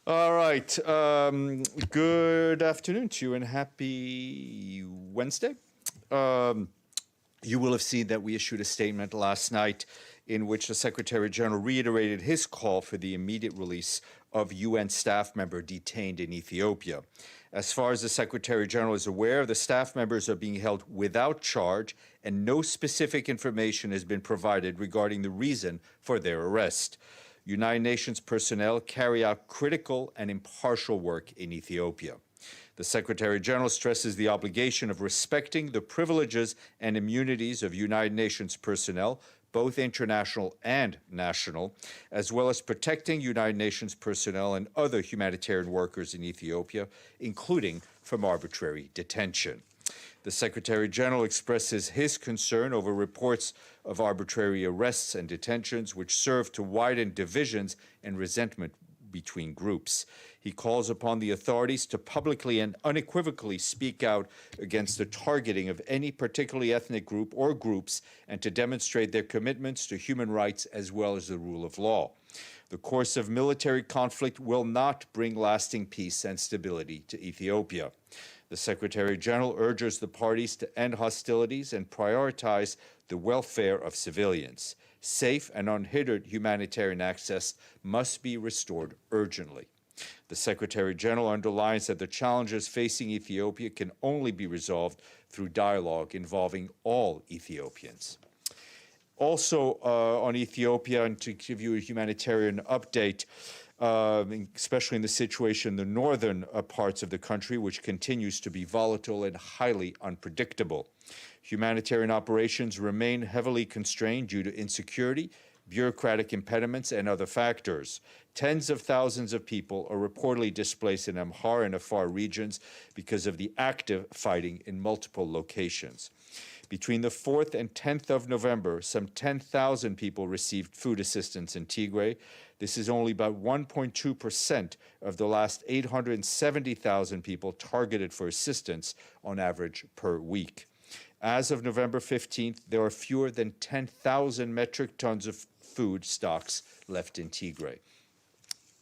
All right. Good afternoon to you and happy Wednesday. You will have seen that we issued a statement last night in which the Secretary General reiterated his call for the immediate release of UN staff member detained in Ethiopia. As far as the Secretary General is aware, the staff members are being held without charge, and no specific information has been provided regarding the reason for their arrest. United Nations personnel carry out critical and impartial work in Ethiopia. The Secretary General stresses the obligation of respecting the privileges and immunities of United Nations personnel, both international and national, as well as protecting United Nations personnel and other humanitarian workers in Ethiopia, including from arbitrary detention. The Secretary General expresses his concern over reports of arbitrary arrests and detentions which serve to widen divisions and resentment between groups. He calls upon the authorities to publicly and unequivocally speak out against the targeting of any particular ethnic group or groups and to demonstrate their commitments to human rights as well as the rule of law. The course of military conflict will not bring lasting peace and stability to Ethiopia. The Secretary General urges the parties to end hostilities and prioritize the welfare of civilians. Safe and unhindered humanitarian access must be restored urgently. The Secretary General underlines that the challenges facing Ethiopia can only be resolved through dialogue involving all Ethiopians. Also on Ethiopia, and to give you a humanitarian update, especially in the situation in the northern parts of the country, which continues to be volatile and highly unpredictable. Humanitarian operations remain heavily constrained due to insecurity, bureaucratic impediments, and other factors. Tens of thousands of people are reportedly displaced in Amhara and Afar regions because of the active fighting in multiple locations. Between the 4th and 10th of November, some 10,000 people received food assistance in Tigray. This is only about 1.2% of the last 870,000 people targeted for assistance on average per week. As of November 15th, there are fewer than 10,000 metric tons of food stocks left in Tigray.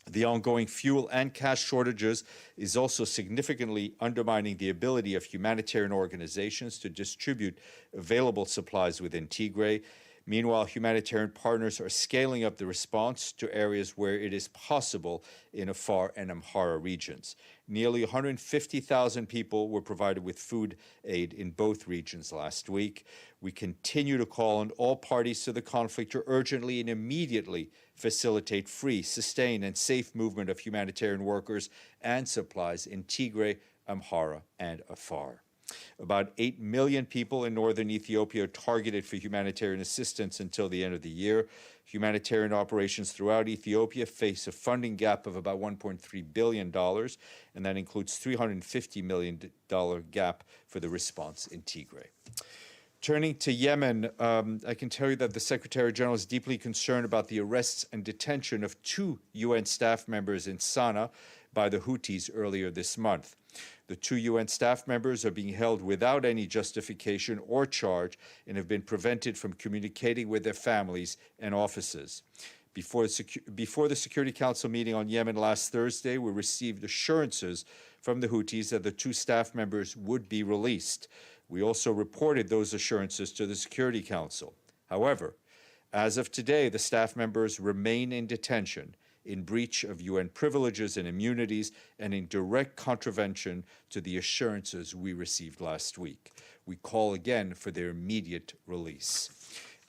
The ongoing fuel and cash shortages is also significantly undermining the ability of humanitarian organizations to distribute available supplies within Tigray. Meanwhile, humanitarian partners are scaling up the response to areas where it is possible in Afar and Amhara regions. Nearly 150,000 people were provided with food aid in both regions last week. We continue to call on all parties to the conflict to urgently and immediately facilitate free, sustained, and safe movement of humanitarian workers and supplies in Tigray, Amhara, and Afar. About 8 million people in northern Ethiopia are targeted for humanitarian assistance until the end of the year. Humanitarian operations throughout Ethiopia face a funding gap of about $1.3 billion, and that includes $350 million gap for the response in Tigray. Turning to Yemen, I can tell you that the Secretary General is deeply concerned about the arrests and detention of 2 UN staff members in Sana'a by the Houthis earlier this month. The 2 UN staff members are being held without any justification or charge and have been prevented from communicating with their families and offices. Before the Security Council meeting on Yemen last Thursday, we received assurances from the Houthis that the 2 staff members would be released. We also reported those assurances to the Security Council. However, as of today, the staff members remain in detention, in breach of UN privileges and immunities, and in direct contravention to the assurances we received last week. We call again for their immediate release.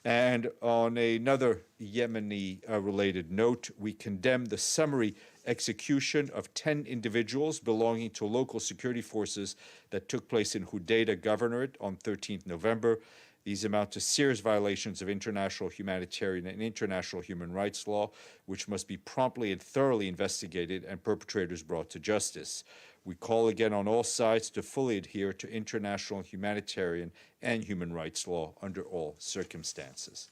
And on another Yemeni-related note, we condemn the summary execution of 10 individuals belonging to local security forces that took place in Hodeidah Governorate on 13th November. These amount to serious violations of international humanitarian and international human rights law, which must be promptly and thoroughly investigated and perpetrators brought to justice. We call again on all sides to fully adhere to international humanitarian and human rights law under all circumstances.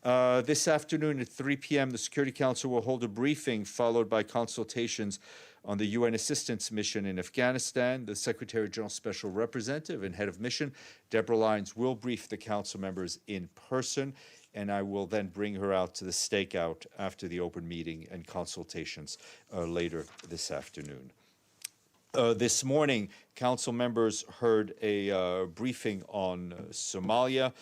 This afternoon at 3 p.m., the Security Council will hold a briefing followed by consultations on the UN assistance mission in Afghanistan. The Secretary General's Special Representative and Head of Mission, Deborah Lyons, will brief the Council members in person. and I will then bring her out to the stakeout after the open meeting and consultations later this afternoon. This morning, council members heard a briefing on Somalia.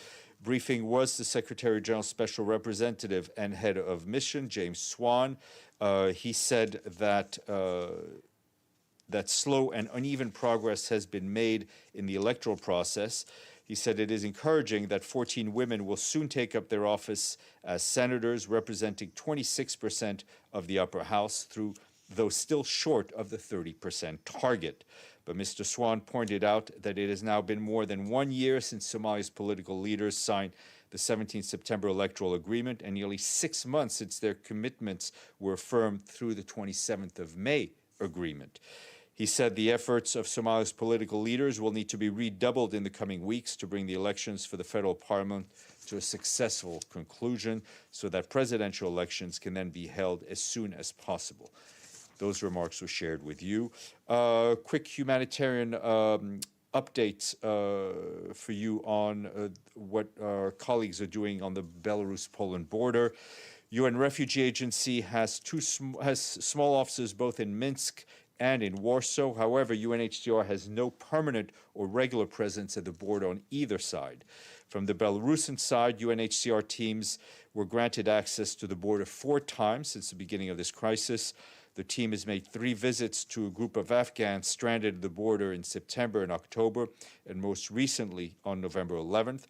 Briefing was the Secretary General Special Representative and Head of Mission, James Swan. He said that that slow and uneven progress has been made in the electoral process. He said it is encouraging that 14 women will soon take up their office as senators, representing 26% of the upper house, though still short of the 30% target. But Mr. Swan pointed out that it has now been more than 1 year since Somalia's political leaders signed the 17th September electoral agreement, and nearly 6 months since their commitments were affirmed through the 27th of May agreement. He said the efforts of Somalia's political leaders will need to be redoubled in the coming weeks to bring the elections for the federal parliament to a successful conclusion so that presidential elections can then be held as soon as possible. Those remarks were shared with you. Quick humanitarian updates for you on what our colleagues are doing on the Belarus-Poland border. UN Refugee Agency has small offices both in Minsk and in Warsaw. However, UNHCR has no permanent or regular presence at the border on either side. From the Belarusian side, UNHCR teams were granted access to the border 4 times since the beginning of this crisis. The team has made 3 visits to a group of Afghans stranded at the border in September and October, and most recently on November 11th.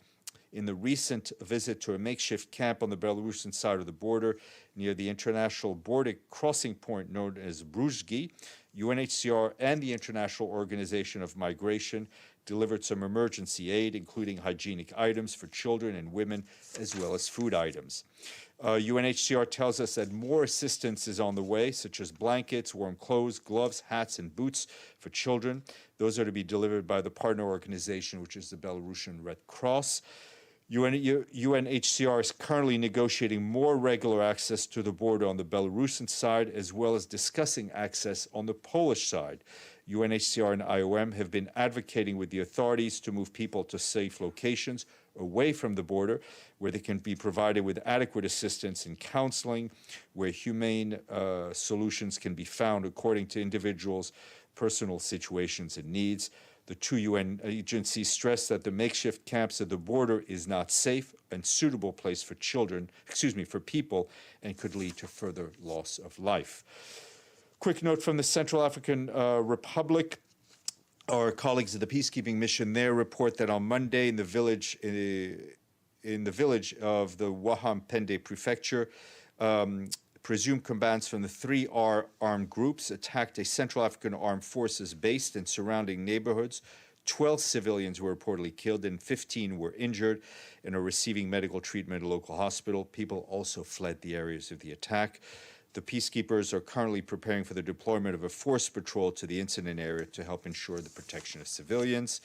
In the recent visit to a makeshift camp on the Belarusian side of the border near the international border crossing point known as Bruzhgi, UNHCR and the International Organization of Migration delivered some emergency aid, including hygienic items for children and women, as well as food items. UNHCR tells us that more assistance is on the way, such as blankets, warm clothes, gloves, hats, and boots for children. Those are to be delivered by the partner organization, which is the Belarusian Red Cross. UNHCR is currently negotiating more regular access to the border on the Belarusian side, as well as discussing access on the Polish side. UNHCR and IOM have been advocating with the authorities to move people to safe locations away from the border, where they can be provided with adequate assistance in counseling, where humane solutions can be found according to individuals' personal situations and needs. The 2 UN agencies stress that the makeshift camps at the border is not safe and suitable place for for people, and could lead to further loss of life. Quick note from the Central African Republic. Our colleagues at the peacekeeping mission there report that on Monday in the village of the Waham Pende prefecture, presumed combatants from the 3R armed groups attacked a Central African armed forces based in surrounding neighborhoods. 12 civilians were reportedly killed and 15 were injured and are receiving medical treatment at a local hospital. People also fled the areas of the attack. The peacekeepers are currently preparing for the deployment of a force patrol to the incident area to help ensure the protection of civilians.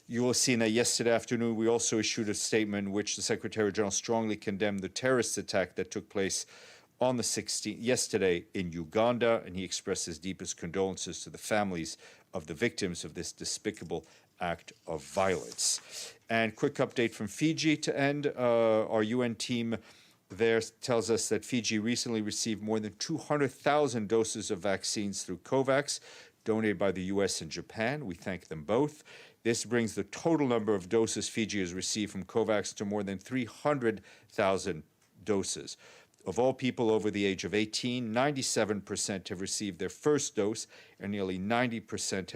You will see that yesterday afternoon we also issued a statement in which the Secretary General strongly condemned the terrorist attack that took place on the 16th, yesterday in Uganda, and he expressed his deepest condolences to the families of the victims of this despicable act of violence. And quick update from Fiji to end. Our UN team there tells us that Fiji recently received more than 200,000 doses of vaccines through COVAX, donated by the US and Japan. We thank them both. This brings the total number of doses Fiji has received from COVAX to more than 300,000 doses. Of all people over the age of 18, 97% have received their first dose, and nearly 97%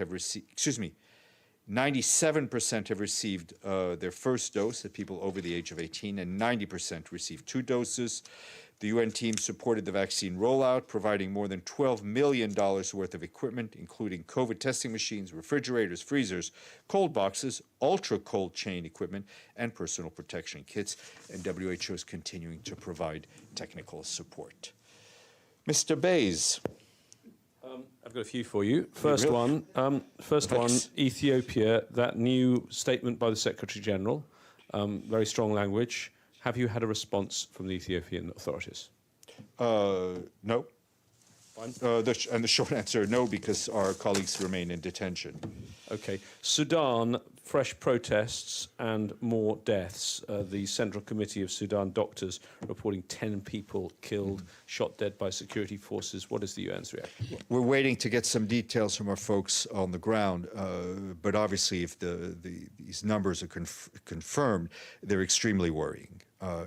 have received their first dose, the people over the age of 18, and 90% received 2 doses. The UN team supported the vaccine rollout, providing more than $12 million worth of equipment, including COVID testing machines, refrigerators, freezers, cold boxes, ultra-cold chain equipment, and personal protection kits. And WHO is continuing to provide technical support. Mr. Bays. I've got a few for you. First one, Ethiopia, that new statement by the Secretary General, very strong language. Have you had a response from the Ethiopian authorities? No. And the short answer, no, because our colleagues remain in detention. Okay. Sudan, fresh protests and more deaths. The Central Committee of Sudan doctors reporting 10 people killed, shot dead by security forces. What is the UN's reaction? We're waiting to get some details from our folks on the ground, but obviously if these numbers are confirmed, they're extremely worrying.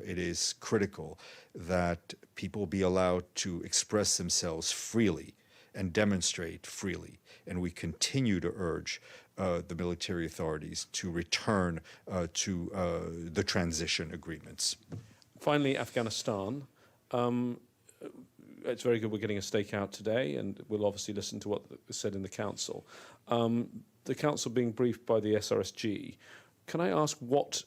It is critical that people be allowed to express themselves freely and demonstrate freely. And we continue to urge the military authorities to return to the transition agreements. Finally, Afghanistan. It's very good we're getting a stakeout today, and we'll obviously listen to what is said in the Council. The Council being briefed by the SRSG, can I ask what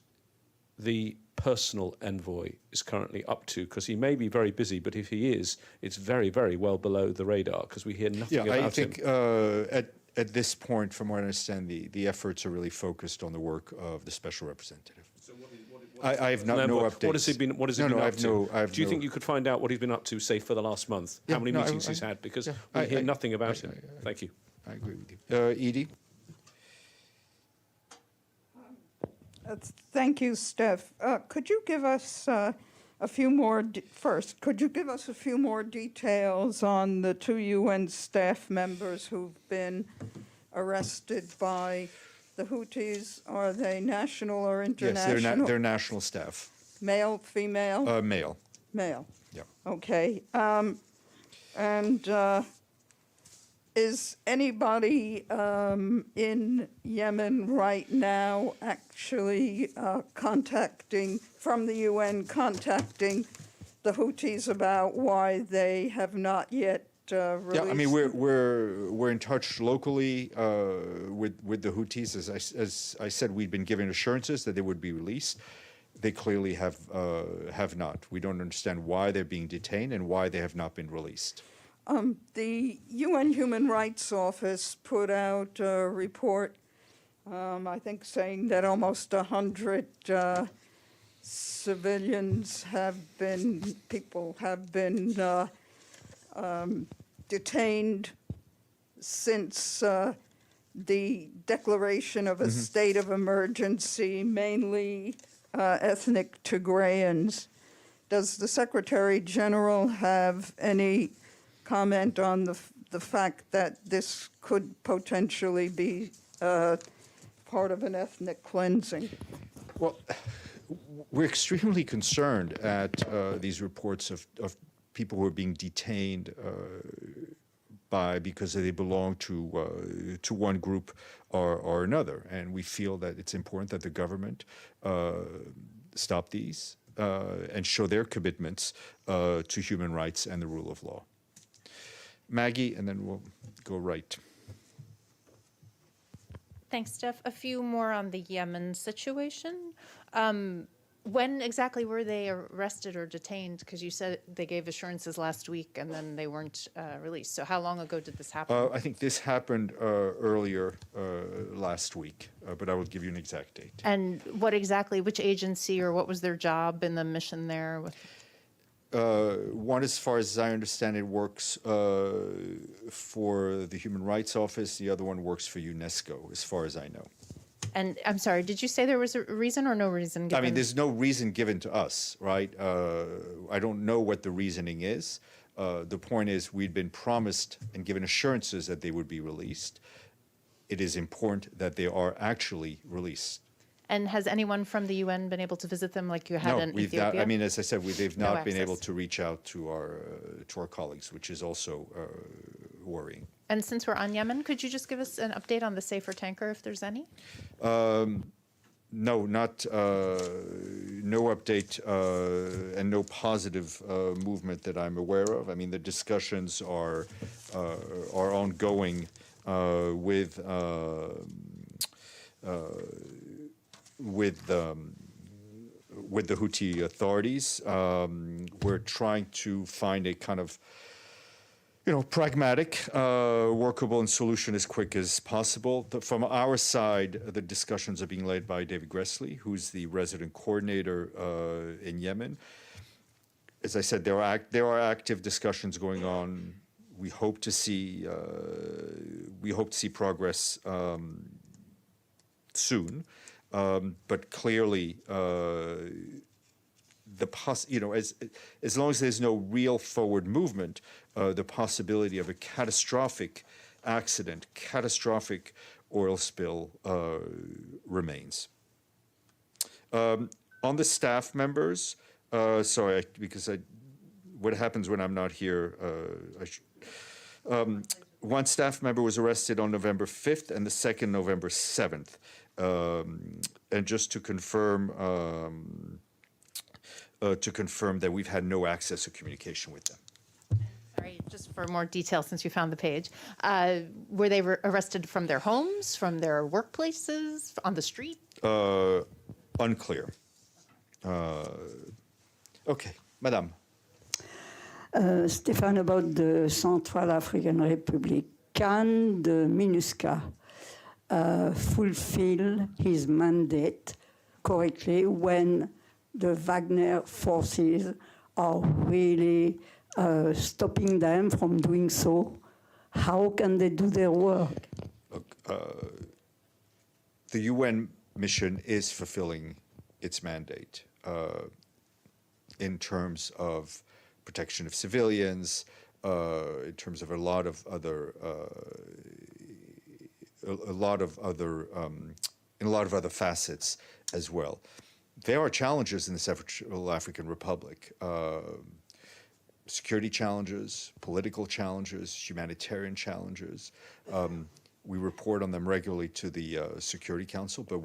the personal envoy is currently up to? Because he may be very busy, but if he is, it's very, very well below the radar because we hear nothing about him. I think at this point, from what I understand, the efforts are really focused on the work of the special representative. So I have no updates. What has he been up to? Do you think no. you could find out what he's been up to, say, for the last month? Yeah, how many meetings he's had? Because we hear nothing about him. Thank you. I agree with you. Edie? Thank you, Steph. Could you give us a few more, could you give us a few more details on the 2 UN staff members who've been arrested by the Houthis? Are they national or international? Yes, they're national staff. Male, female? Male. Male. Yeah. Okay. Is anybody in Yemen right now actually from the UN contacting the Houthis about why they have not yet released? Yeah, I mean we're in touch locally with the Houthis. As I said, we've been given assurances that they would be released. They clearly have not. We don't understand why they're being detained and why they have not been released. The UN Human Rights Office put out a report, I think, saying that almost 100 civilians people have been detained since the declaration of a state of emergency, mainly ethnic Tigrayans. Does the Secretary General have any comment on the fact that this could potentially be part of an ethnic cleansing? Well, we're extremely concerned at these reports of people who are being detained because they belong to one group or another, and we feel that it's important that the government stop these and show their commitments to human rights and the rule of law. Maggie, and then we'll go right. Thanks, Steph. A few more on the Yemen situation. When exactly were they arrested or detained? Because you said they gave assurances last week and then they weren't released. So how long ago did this happen? I think this happened earlier last week, but I will give you an exact date. And which agency or what was their job in the mission there? One, as far as I understand it, works for the Human Rights Office. The other one works for UNESCO, as far as I know. And I'm sorry, did you say there was a reason or no reason given? I mean, there's no reason given to us, right? I don't know what the reasoning is. The point is we'd been promised and given assurances that they would be released. It is important that they are actually released. And has anyone from the UN been able to visit them like you had in Ethiopia? I mean, as I said, they've not been able access. to reach out to our colleagues, which is also worrying. And since we're on Yemen, could you just give us an update on the safer tanker, if there's any? No, no update and no positive movement that I'm aware of. I mean, the discussions are ongoing with the Houthi authorities. We're trying to find a kind of, pragmatic, workable and solution as quick as possible. From our side, the discussions are being led by David Gressley, who's the resident coordinator in Yemen. As I said, there are active discussions going on we hope to see progress soon, but clearly as long as there's no real forward movement, the possibility of a catastrophic accident, catastrophic oil spill remains. On the staff members, what happens when I'm not here? One staff member was arrested on November 5th and the second November 7th. And just to confirm that we've had no access or communication with them. Sorry, just for more detail, since you found the page. Were they arrested from their homes, from their workplaces, on the street? Unclear. Okay, Madame. Stéphane, about the Central African Republic, can the MINUSCA fulfill his mandate correctly when the Wagner forces are really stopping them from doing so? How can they do their work? Look, the UN mission is fulfilling its mandate in terms of protection of civilians, in terms of a lot of other facets as well. There are challenges in the Central African Republic. Security challenges, political challenges, humanitarian challenges. We report on them regularly to the Security Council, but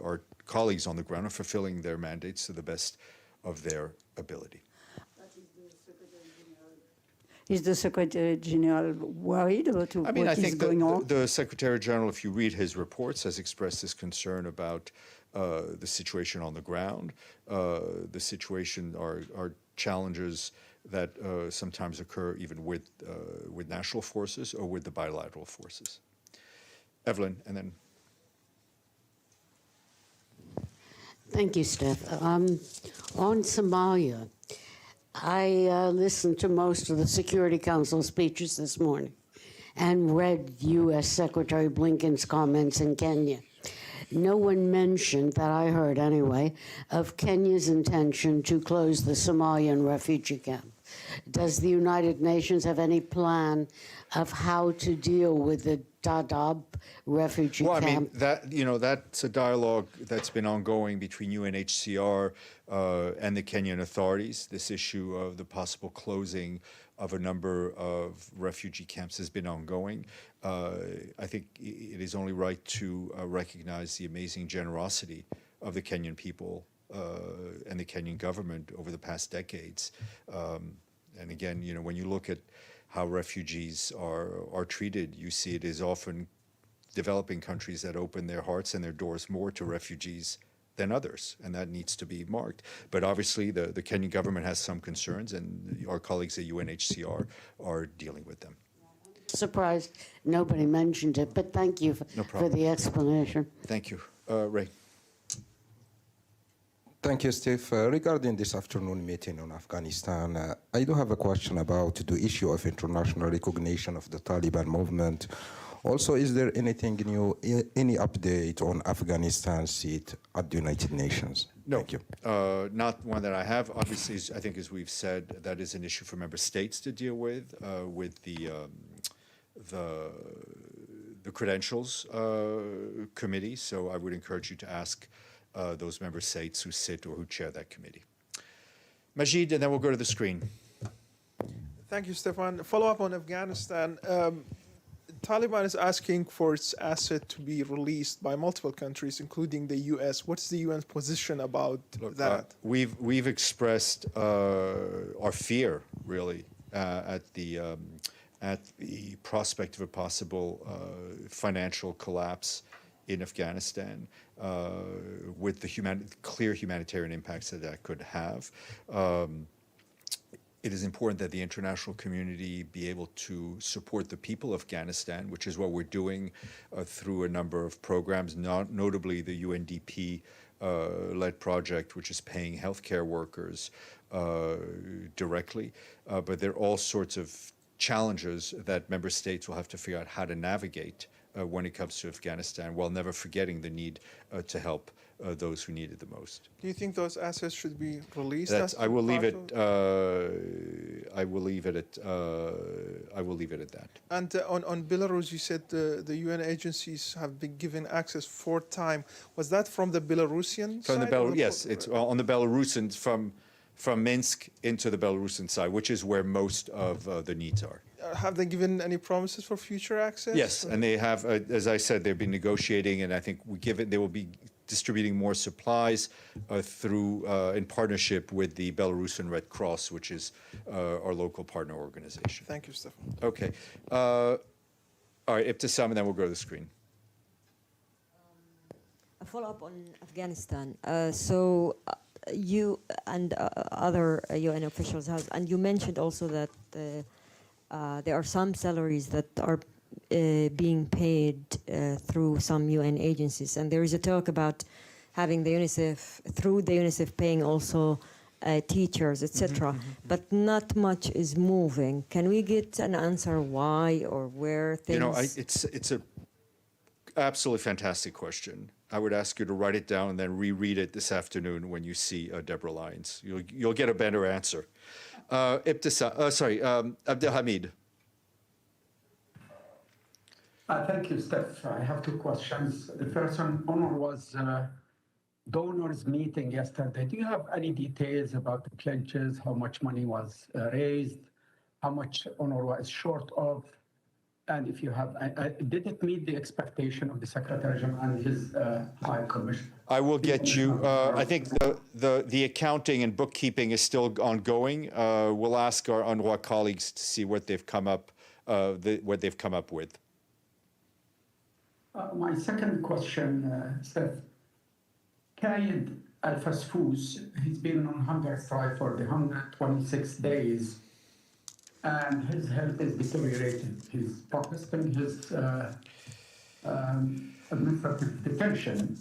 our colleagues on the ground are fulfilling their mandates to the best of their ability. Is the Secretary General worried about what is going on? The Secretary General, if you read his reports, has expressed his concern about the situation on the ground. The situation are challenges that sometimes occur even with national forces or with the bilateral forces. Evelyn, and then. Thank you, Steph. On Somalia, I listened to most of the Security Council speeches this morning and read U.S. Secretary Blinken's comments in Kenya. No one mentioned, that I heard anyway, of Kenya's intention to close the Somalian refugee camp. Does the United Nations have any plan of how to deal with the Dadaab refugee camp? Well, I mean, that's a dialogue that's been ongoing between UNHCR and the Kenyan authorities. This issue of the possible closing of a number of refugee camps has been ongoing. I think it is only right to recognize the amazing generosity of the Kenyan people and the Kenyan government over the past decades. And again, when you look at how refugees are treated, you see it is often developing countries that open their hearts and their doors more to refugees than others, and that needs to be marked. But obviously, the Kenyan government has some concerns, and our colleagues at UNHCR are dealing with them. Surprised nobody mentioned it, but thank you for the explanation. Thank you. Ray. Thank you, Steve. Regarding this afternoon meeting on Afghanistan, I do have a question about the issue of international recognition of the Taliban movement. Also, is there anything new, any update on Afghanistan's seat at the United Nations? No, Thank you. Not one that I have. Obviously, I think as we've said, that is an issue for member states to deal with the credentials committee. So I would encourage you to ask those member states who sit or who chair that committee. Majid, and then we'll go to the screen. Thank you, Stefan. Follow up on Afghanistan. Taliban is asking for its asset to be released by multiple countries, including the U.S. What's the UN's position about that? We've expressed our fear, really, at the prospect of a possible financial collapse in Afghanistan, with the clear humanitarian impacts that could have. It is important that the international community be able to support the people of Afghanistan, which is what we're doing through a number of programs, notably the UNDP-led project, which is paying healthcare workers directly. But there are all sorts of challenges that member states will have to figure out how to navigate when it comes to Afghanistan, while never forgetting the need to help those who need it the most. Do you think those assets should be released? I will leave it. I will leave it at. I will leave it at that. And on Belarus, you said the UN agencies have been given access for time. Was that from the Belarusian From side? the yes, it's on the Belarusian from Minsk into the Belarusian side, which is where most of the needs are. Have they given any promises for future access? Yes, and they have, as I said, they've been negotiating, and I think they will be distributing more supplies through in partnership with the Belarusian Red Cross, which is our local partner organization. Thank you, Stefan. Okay. All right, Ibtisam, and then we'll go to the screen. A follow-up on Afghanistan. You and other UN officials have, and you mentioned also that there are some salaries that are being paid through some UN agencies, and there is a talk about having the UNICEF paying also teachers, etc. But not much is moving. Can we get an answer why or where things? You know, it's a absolutely fantastic question. I would ask you to write it down and then reread it this afternoon when you see Deborah Lyons. You'll get a better answer. Abdelhamid. Thank you, Steph. I have two questions. The first one, UNRWA was donors meeting yesterday. Do you have any details about the pledges, how much money was raised, how much UNRWA is short of? And if you have, did it meet the expectation of the Secretary General and his High Commissioner? I will get you. I think the accounting and bookkeeping is still ongoing. We'll ask our UNRWA colleagues to see what they've come up with. My second question, Steph. Khalid Al-Fasfous, he's been on hunger strike for the 126 days. And his health is deteriorating. He's protesting his administrative detention,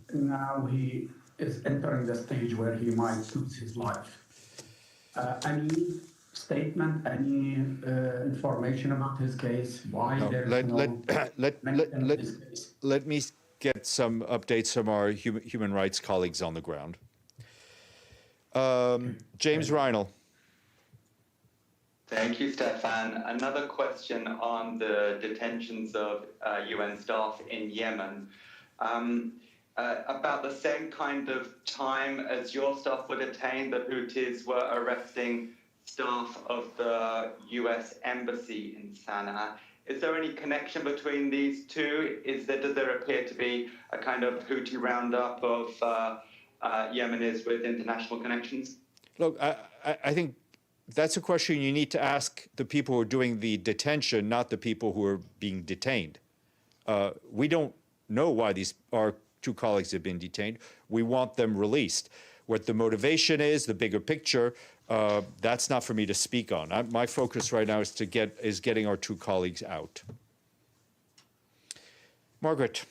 and now he is entering the stage where he might lose his life. Any statement, any information about his case? Why let me get some updates from our human rights colleagues on the ground. James Reinl. Thank you, Stefan. Another question on the detentions of UN staff in Yemen. About the same kind of time as your staff were detained, the Houthis were arresting staff of the US Embassy in Sana'a. Is there any connection between these two? Does there appear to be a kind of Houthi roundup of Yemenis with international connections? Look, I think that's a question you need to ask the people who are doing the detention, not the people who are being detained. We don't know why our two colleagues have been detained. We want them released. What the motivation is, the bigger picture, that's not for me to speak on. My focus right now is getting our two colleagues out. Margaret.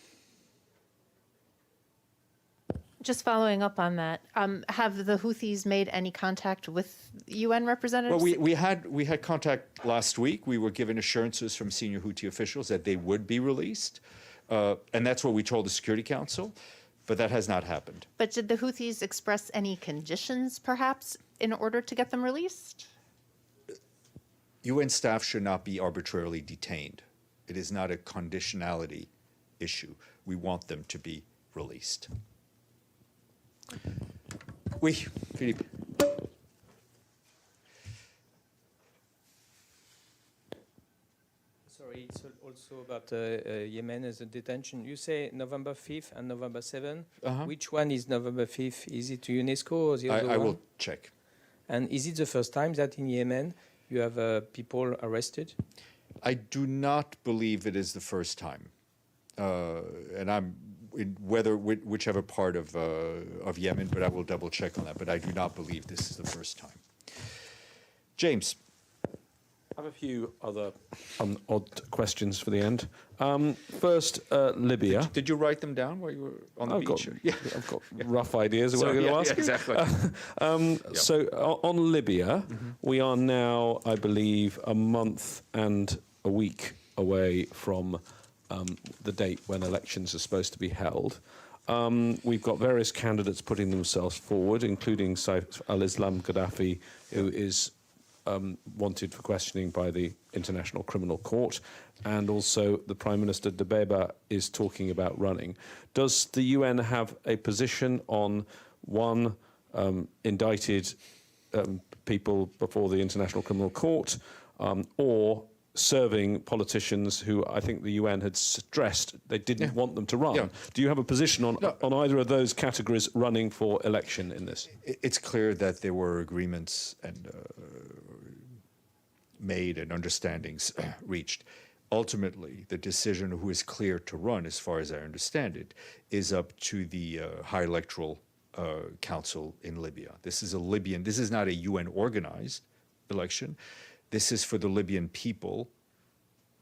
Just following up on that, have the Houthis made any contact with UN representatives? Well, we had contact last week. We were given assurances from senior Houthi officials that they would be released, and that's what we told the Security Council, but that has not happened. But did the Houthis express any conditions, perhaps, in order to get them released? UN staff should not be arbitrarily detained. It is not a conditionality issue. We want them to be released. Oui, Philippe. Sorry, it's also about Yemen as a detention. You say November 5th and November 7th. Which one is November 5th? Is it UNESCO or the other one? I will check. And is it the first time that in Yemen you have people arrested? I do not believe it is the first time. And I'm whichever part of Yemen, but I will double check on that. But I do not believe this is the first time. James. I have a few other odd questions for the end. First, Libya. Did you write them down while you were on the beach? I've got rough ideas of what I'm going to ask. Exactly. So on Libya, we are now, I believe, a month and a week away from the date when elections are supposed to be held. We've got various candidates putting themselves forward, including Saif al-Islam Gaddafi, who is wanted for questioning by the International Criminal Court, and also the Prime Minister Debeba is talking about running. Does the UN have a position on one, indicted people before the International Criminal Court, or serving politicians who I think the UN had stressed they didn't want them to run? Yeah. Do you have a position on either of those categories running for election in this? It's clear that there were agreements and made and understandings reached. Ultimately, the decision who is clear to run, as far as I understand it, is up to the High Electoral Council in Libya. This is not a UN organized election. This is for the Libyan people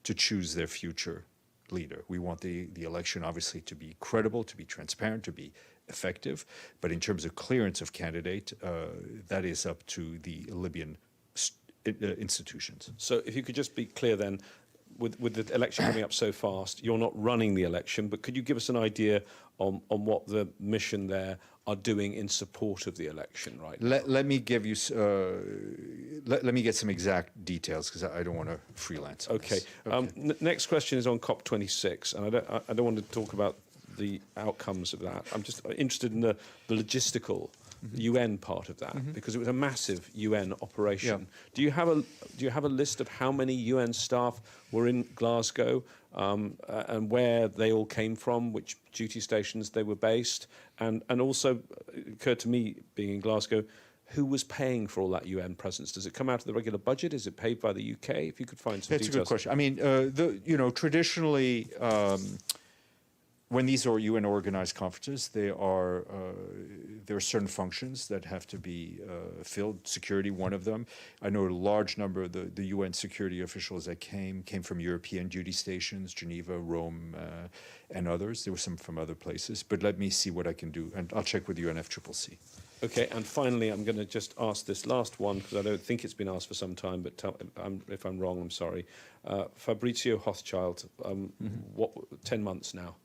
to choose their future leader. We want the election, obviously, to be credible, to be transparent, to be effective. But in terms of clearance of candidate, that is up to the Libyan institutions. So if you could just be clear then, with the election coming up so fast, you're not running the election, but could you give us an idea on what the mission there are doing in support of the election right now? Let me give you, let me get some exact details, because I don't want to freelance. Okay. Next question is on COP26, and I don't want to talk about the outcomes of that. I'm just interested in the logistical UN part of that, because it was a massive UN operation. Do you have a list of how many UN staff were in Glasgow, and where they all came from, which duty stations they were based, and also it occurred to me, being in Glasgow, who was paying for all that UN presence? Does it come out of the regular budget? Is it paid by the UK? If you could find some details. That's a good question. I mean, traditionally, when these are UN organized conferences, there are certain functions that have to be filled. Security, one of them. I know a large number of the UN security officials that came from European duty stations, Geneva, Rome, and others. There were some from other places. But let me see what I can do, and I'll check with UNFCCC. Okay, and finally, I'm going to just ask this last one, because I don't think it's been asked for some time, but if I'm wrong, I'm sorry. Fabrizio Hochschild, 10 months now.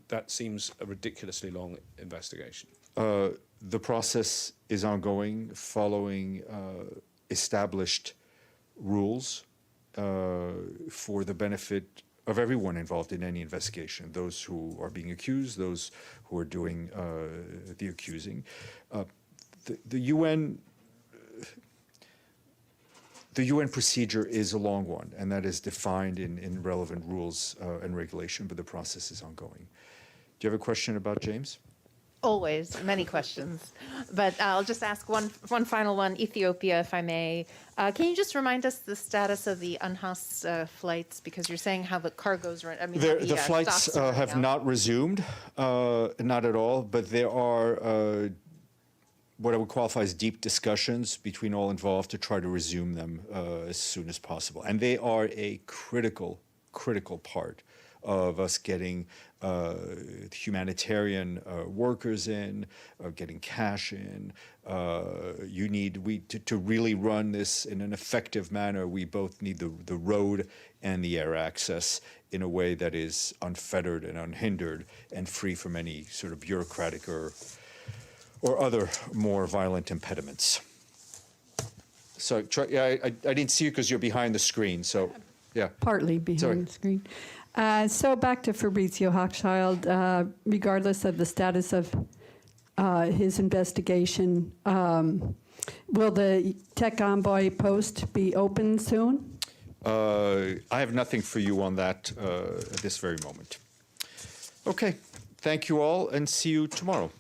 That seems a ridiculously long investigation. The process is ongoing, following established rules for the benefit of everyone involved in any investigation, those who are being accused, those who are doing the accusing. The UN procedure is a long one, and that is defined in relevant rules and regulation, but the process is ongoing. Do you have a question about James? Always, many questions. But I'll just ask one final one, Ethiopia, if I may. Can you just remind us the status of the UNHAS flights? Because you're saying how the cargoes are, The flights have not resumed, not at all, but there are what I would qualify as deep discussions between all involved to try to resume them as soon as possible. And they are a critical part of us getting humanitarian workers in, getting cash in. To really run this in an effective manner, we both need the road and the air access in a way that is unfettered and unhindered and free from any sort of bureaucratic or other more violent impediments. So, I didn't see you because you're behind the screen, so, yeah. Partly behind the screen. So back to Fabrizio Hochschild, regardless of the status of his investigation, will the tech envoy post be open soon? I have nothing for you on that at this very moment. Okay, thank you all, and see you tomorrow.